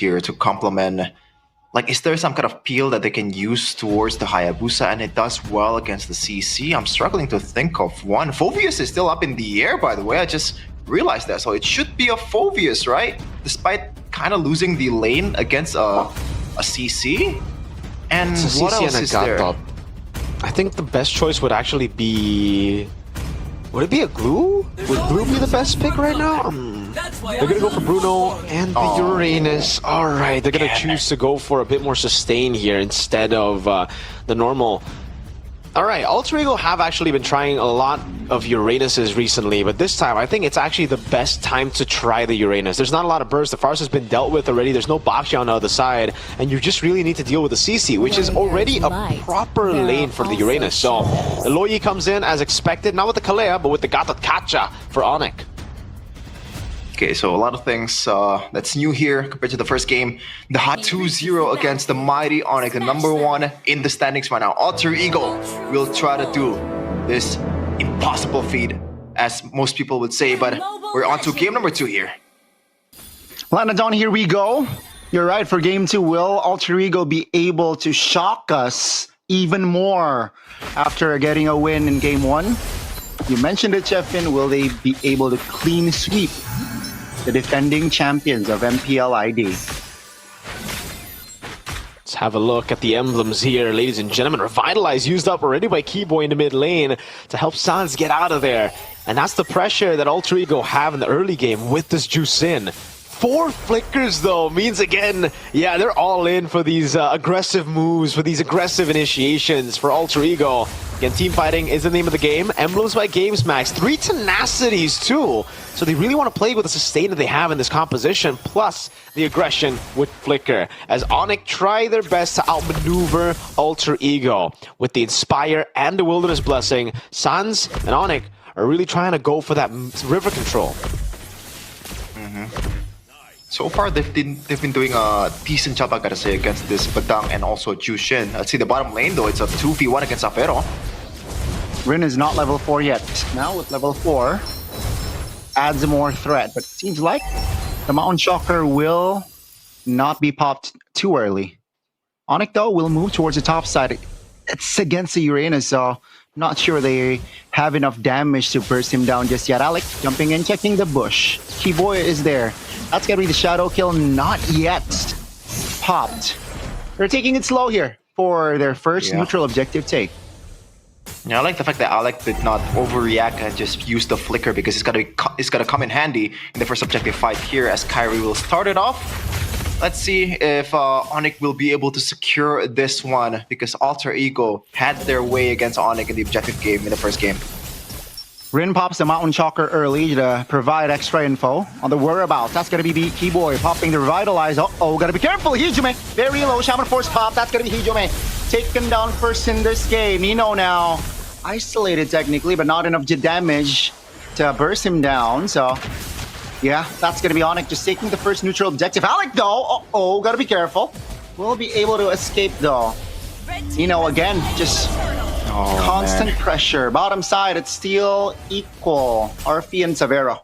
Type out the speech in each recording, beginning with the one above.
here to complement. Like, is there some kind of peel that they can use towards the Hayabusa, and it does well against the CC? I'm struggling to think of one. Phoveus is still up in the air, by the way. I just realized that. So it should be a Phoveus, right? Despite kind of losing the lane against a CC. And what else is there? I think the best choice would actually be... Would it be a Glue? Would Glue be the best pick right now? They're gonna go for Bruno and the Uranus. Alright, they're gonna choose to go for a bit more sustain here instead of the normal. Alright, Alter Ego have actually been trying a lot of Uranuses recently, but this time I think it's actually the best time to try the Uranus. There's not a lot of burst, the Farce has been dealt with already, there's no Bakshi on the other side, and you just really need to deal with the CC, which is already a proper lane for the Uranus. So, Eloyi comes in as expected, not with the Kalea, but with the Gatot Kacha for ONIC. Okay, so a lot of things that's new here compared to the first game. The hot 2-0 against the mighty ONIC, the #1 in the standings right now. Alter Ego will try to do this impossible feat, as most people would say, but we're on to game number 2 here. Lanadon, here we go. You're right, for game 2, will Alter Ego be able to shock us even more after getting a win in game 1? You mentioned it, Chefin. Will they be able to clean sweep the defending champions of MPL ID? Let's have a look at the emblems here, ladies and gentlemen. Revitalize used up already by Keyboy in the mid lane to help Sans get out of there. And that's the pressure that Alter Ego have in the early game with this Juice in. 4 flickers though means again, yeah, they're all in for these aggressive moves, for these aggressive initiations for Alter Ego. Again, team fighting is the name of the game. Emblems by GamesMax, 3 tenacities too. So they really want to play with the sustain that they have in this composition, plus the aggression with Flicker. As ONIC try their best to outmaneuver Alter Ego. With the Inspire and the Wilderness Blessing, Sans and ONIC are really trying to go for that river control. So far, they've been doing a decent job, I gotta say, against this Badang and also Jushin. Let's see the bottom lane though, it's a 2v1 against Afero. Rin is not level 4 yet. Now with level 4, adds more threat, but it seems like the Mountain Shocker will not be popped too early. ONIC though will move towards the top side. It's against the Uranus, so not sure they have enough damage to burst him down just yet. Alec jumping in, checking the bush. Keyboy is there. That's gonna be the shadow kill, not yet popped. They're taking it slow here for their first neutral objective take. Yeah, I like the fact that Alec did not overreact and just use the flicker, because it's gonna come in handy in the first objective fight here as Kyrie will start it off. Let's see if ONIC will be able to secure this one, because Alter Ego had their way against ONIC in the objective game in the first game. Rin pops the Mountain Shocker early to provide extra info on the whereabouts. That's gonna be Keyboy popping the Revitalize. Uh-oh, gotta be careful. Hijume, very low. Shaman Force pop. That's gonna be Hijume. Taken down first in this game. Nino now isolated technically, but not enough damage to burst him down. So, yeah, that's gonna be ONIC just taking the first neutral objective. Alec though, uh-oh, gotta be careful. Will be able to escape though. Nino again, just constant pressure. Bottom side, it's still equal. Arfi and Savero.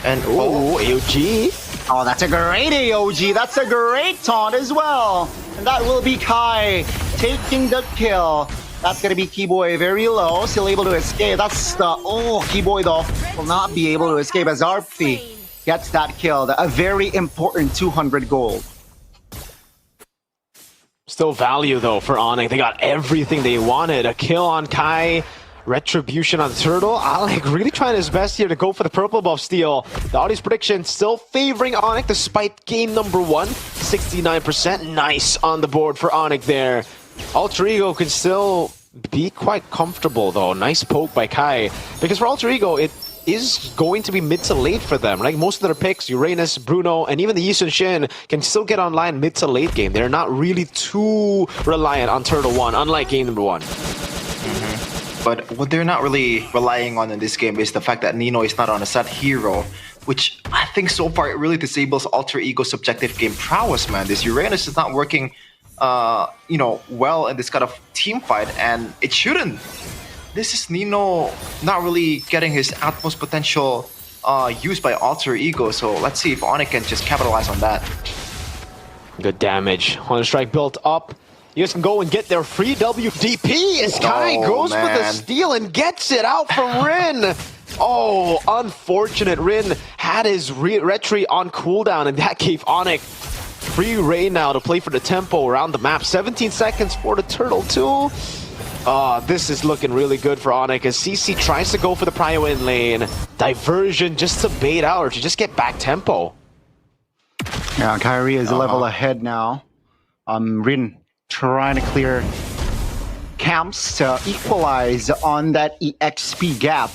And AOG. Oh, that's a great AOG. That's a great taunt as well. And that will be Kai taking the kill. That's going to be Keyboy very low. Still able to escape. That's the... Oh, Keyboy though will not be able to escape as Arfi gets that kill. A very important 200 gold. Still value though for ONIC. They got everything they wanted. A kill on Kai, retribution on Turtle. Alec really trying his best here to go for the purple buff steal. The audience prediction still favoring ONIC despite game number 1. 69%. Nice on the board for ONIC there. Alter Ego can still be quite comfortable though. Nice poke by Kai. Because for Alter Ego, it is going to be mid to late for them. Like most of their picks, Uranus, Bruno, and even the Yisun Shin can still get online mid to late game. They're not really too reliant on Turtle 1, unlike game number 1. But what they're not really relying on in this game is the fact that Nino is not on a set hero, which I think so far it really disables Alter Ego's subjective game prowess, man. This Uranus is not working, you know, well in this kind of team fight, and it shouldn't. This is Nino not really getting his utmost potential used by Alter Ego, so let's see if ONIC can just capitalize on that. Good damage. On the strike built up. You guys can go and get their free WDP as Kai goes for the steal and gets it out from Rin. Oh, unfortunate. Rin had his retry on cooldown, and that gave ONIC free reign now to play for the tempo around the map. 17 seconds for the turtle too. This is looking really good for ONIC as CC tries to go for the prio in lane. Diversion just to bait out or to just get back tempo. Yeah, Kyrie is a level ahead now. Rin trying to clear camps to equalize on that EXP gap.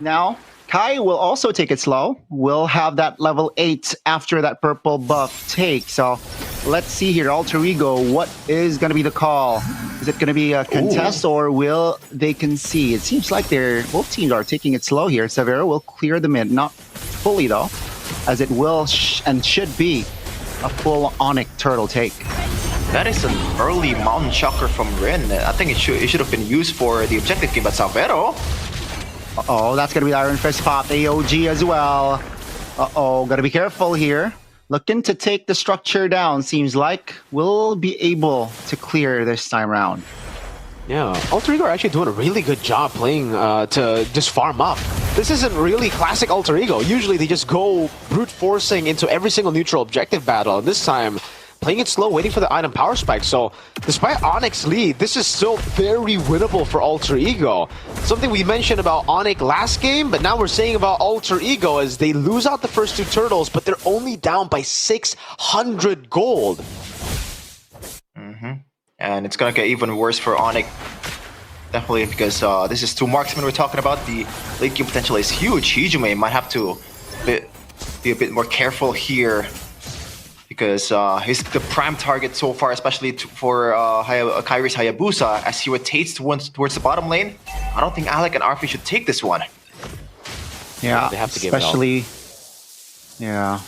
Now, Kai will also take it slow. We'll have that level 8 after that purple buff take. So let's see here, Alter Ego, what is going to be the call? Is it going to be a contest or will they concede? It seems like both teams are taking it slow here. Severo will clear the mid, not fully though, as it will and should be a full ONIC turtle take. That is an early Mountain Shocker from Rin. I think it should have been used for the objective game, but Savero. Uh-oh, that's gonna be Iron Fist pop, AOG as well. Uh-oh, gotta be careful here. Looking to take the structure down, seems like. We'll be able to clear this time around. Yeah, Alter Ego are actually doing a really good job playing to just farm up. This isn't really classic Alter Ego. Usually they just go brute forcing into every single neutral objective battle. And this time, playing it slow, waiting for the item power spike. So despite ONIC's lead, this is still very winnable for Alter Ego. Something we mentioned about ONIC last game, but now we're saying about Alter Ego as they lose out the first two turtles, but they're only down by 600 gold. And it's gonna get even worse for ONIC. Definitely, because this is two marksmen we're talking about. The late game potential is huge. Hijume might have to be a bit more careful here, because he's the prime target so far, especially for Kyrie's Hayabusa, as he rotates towards the bottom lane. I don't think Alec and Arfi should take this one. Yeah, they have to give it especially... Yeah.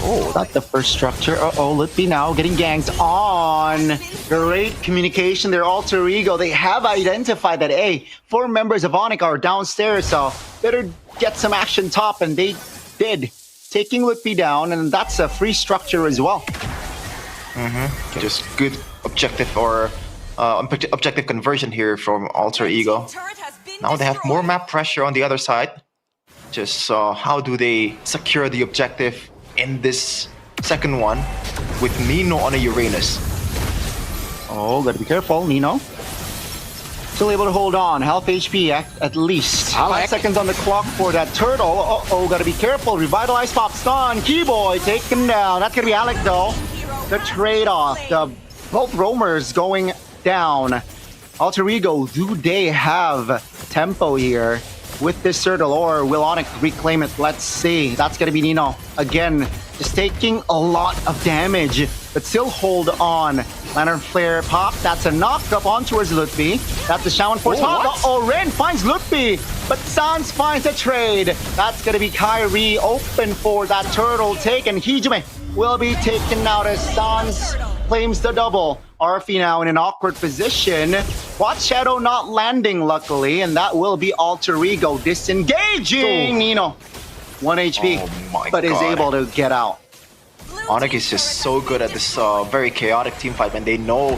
Oh, that's the first structure. Uh-oh, Litby now getting ganked on. Great communication there, Alter Ego. They have identified that, hey, 4 members of ONIC are downstairs, so better get some action top, and they did. Taking Litby down, and that's a free structure as well. Just good objective or objective conversion here from Alter Ego. Now they have more map pressure on the other side. Just how do they secure the objective in this second one with Nino on a Uranus? Oh, gotta be careful, Nino. Still able to hold on. Health HP at least. 5 seconds on the clock for that turtle. Uh-oh, gotta be careful. Revitalize pop stun. Keyboy taken down. That's gonna be Alec though. The trade-off. Both roamers going down. Alter Ego, do they have tempo here with this turtle, or will ONIC reclaim it? Let's see. That's gonna be Nino. Again, just taking a lot of damage, but still hold on. Lantern Flare pop. That's a knock up on towards Lutby. That's the Shaman Force pop. Uh-oh, Ren finds Lutby, but Sans finds the trade. That's gonna be Kyrie open for that turtle take, and Hijume will be taken out as Sans claims the double. Arfi now in an awkward position. Watch Shadow not landing, luckily, and that will be Alter Ego disengaging. Nino, 1 HP, but is able to get out. ONIC is just so good at this very chaotic team fight, and they know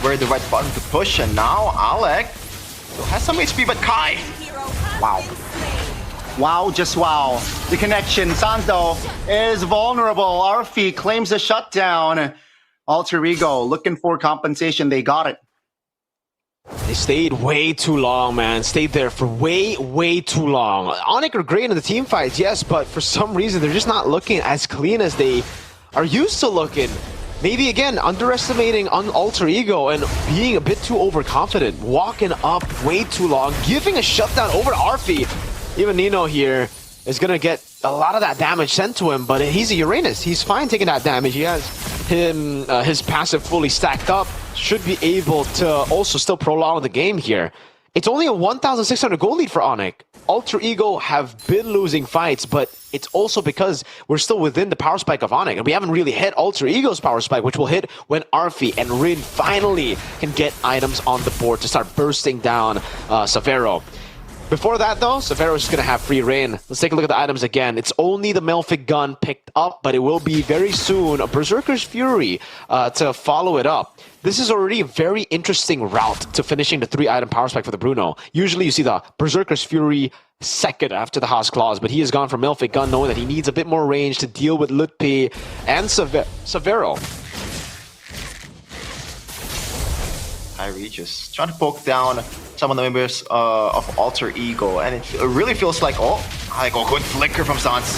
where the right button to push. And now Alec still has some HP, but Kai, wow. Wow, just wow. The connection, Sans though, is vulnerable. Arfi claims a shutdown. Alter Ego looking for compensation. They got it. They stayed way too long, man. Stayed there for way too long. ONIC are great in the team fights, yes, but for some reason they're just not looking as clean as they are used to looking. Maybe again, underestimating Alter Ego and being a bit too overconfident. Walking up way too long, giving a shutdown over to Arfi. Even Nino here is gonna get a lot of that damage sent to him, but he's a Uranus. He's fine taking that damage. He has his passive fully stacked up. Should be able to also still prolong the game here. It's only a 1,600 gold lead for ONIC. Alter Ego have been losing fights, but it's also because we're still within the power spike of ONIC, and we haven't really hit Alter Ego's power spike, which will hit when Arfi and Rin finally can get items on the board to start bursting down Savero. Before that, though, Severo's just going to have free reign. Let's take a look at the items again. It's only the Melfic gun picked up, but it will be very soon a Berserker's Fury to follow it up. This is already a very interesting route to finishing the 3-item power spike for the Bruno. Usually you see the Berserker's Fury second after the House Claws, but he has gone for Melfic gun knowing that he needs a bit more range to deal with Lutpi and Severo. Kyrie just trying to poke down some of the members of Alter Ego, and it really feels like, oh, good flicker from Sans.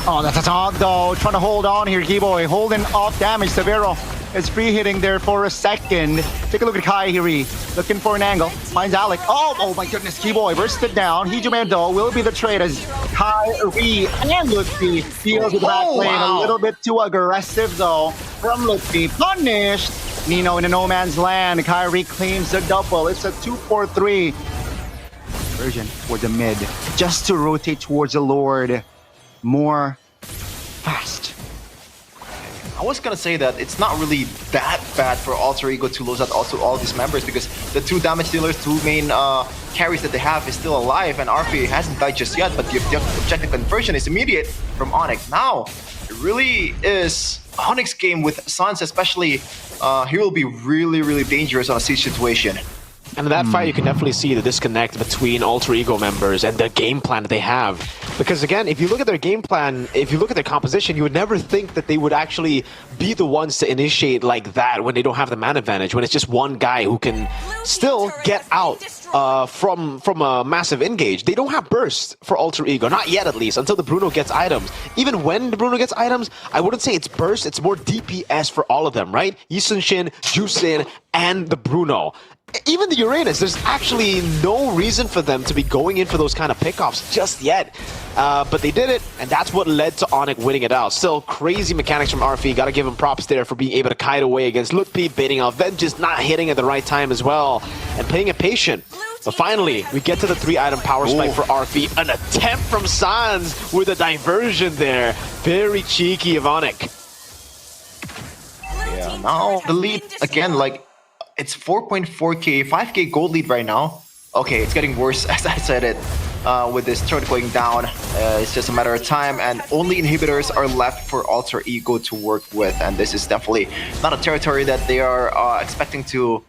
Oh, that's a taunt though. Trying to hold on here, Keyboy. Holding off damage. Severo is free hitting there for a second. Take a look at Kyrie. Looking for an angle. Finds Alec. Oh my goodness, Keyboy bursted down. Hijuman though will be the trade as Kyrie and Lutfi deals with the back lane. A little bit too aggressive though from Lutfi. Punished. Nino in a no man's land. Kyrie claims the double. It's a 2-4-3. Version for the mid. Just to rotate towards the Lord more fast. I was gonna say that it's not really that bad for Alter Ego to lose out also all these members, because the 2 damage dealers, 2 main carries that they have is still alive, and RP hasn't died just yet, but the objective conversion is immediate from ONIC. Now, it really is ONIC's game with Sans, especially. He will be really dangerous on a siege situation. And in that fight, you can definitely see the disconnect between Alter Ego members and the game plan that they have. Because again, if you look at their game plan, if you look at their composition, you would never think that they would actually be the ones to initiate like that when they don't have the man advantage, when it's just one guy who can still get out from a massive engage. They don't have burst for Alter Ego, not yet at least, until the Bruno gets items. Even when the Bruno gets items, I wouldn't say it's burst, it's more DPS for all of them, right? Yisunshin, Jusin, and the Bruno. Even the Uranus, there's actually no reason for them to be going in for those kind of pickoffs just yet. But they did it, and that's what led to ONIC winning it out. Still, crazy mechanics from RFE. Gotta give him props there for being able to kite away against Lutpi, baiting out, then just not hitting at the right time as well, and playing it patient. But finally, we get to the 3-item power spike for RFE. An attempt from Sans with a diversion there. Very cheeky of ONIC. Yeah, now the lead, again, like, it's 4.4k, 5k gold lead right now. Okay, it's getting worse as I said it. With this turret going down, it's just a matter of time, and only inhibitors are left for Alter Ego to work with, and this is definitely not a territory that they are expecting to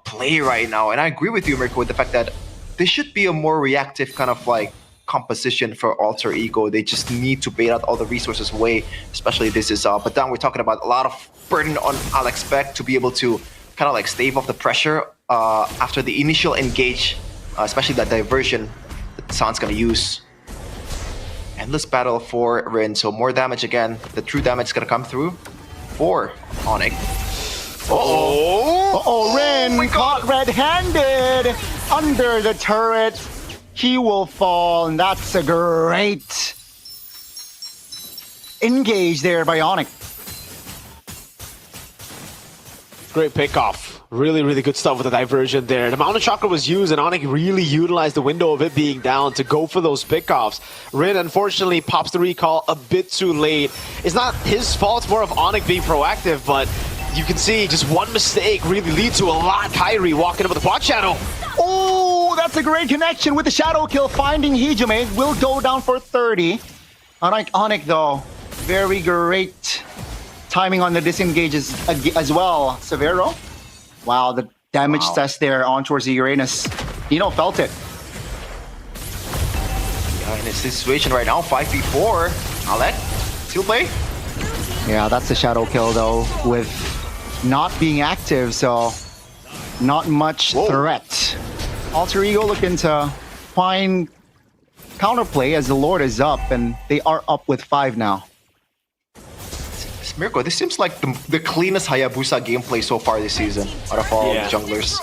play right now. And I agree with you, Mirko, with the fact that this should be a more reactive kind of like composition for Alter Ego. They just need to bait out all the resources away, especially this is but then we're talking about a lot of burden on Alex Beck to be able to kind of like stave off the pressure after the initial engage, especially that diversion that Sans gonna use. Endless battle for Rin, so more damage again. The true damage is gonna come through for ONIC. Rin caught red-handed under the turret. He will fall, and that's a great engage there by ONIC. Great pickoff. Really good stuff with the diversion there. The Mountain Chakra was used, and ONIC really utilized the window of it being down to go for those pickoffs. Rin, unfortunately, pops the recall a bit too late. It's not his fault, it's more of ONIC being proactive, but you can see just one mistake really lead to a lot. Kyrie walking up with the quad shadow. Oh, that's a great connection with the shadow kill. Finding Hijime will go down for 30. Unlike ONIC though, very great timing on the disengages as well. Severo. Wow, the damage test there on towards the Uranus. Nino felt it. Yeah, in this situation right now, 5v4. Alec, still play? Yeah, that's the shadow kill though, with not being active, so not much threat. Alter Ego looking to find counterplay as the Lord is up, and they are up with 5 now. Mirko, this seems like the cleanest Hayabusa gameplay so far this season out of all the junglers.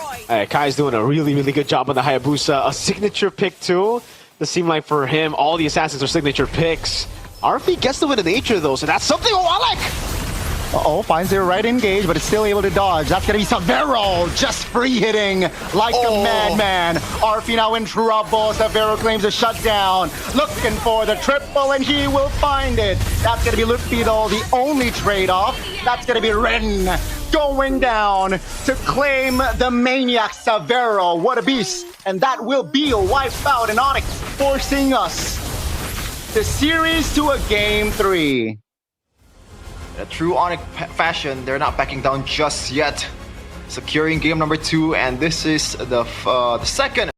Kai's doing a really good job on the Hayabusa. A signature pick too. This seemed like for him, all the assassins are signature picks. RP gets the win in nature though, so that's something. Alec! Finds their right engage, but it's still able to dodge. That's gonna be Severo, just free hitting like a madman. RP now in trouble. Severo claims a shutdown. Looking for the triple, and he will find it. That's gonna be Lutfi though, the only trade-off. That's gonna be Ren going down to claim the maniac Severo. What a beast. and that will be a wipeout in ONIC, forcing us the series to a game 3. In a true ONIC fashion, they're not backing down just yet. Securing game number 2, and this is the second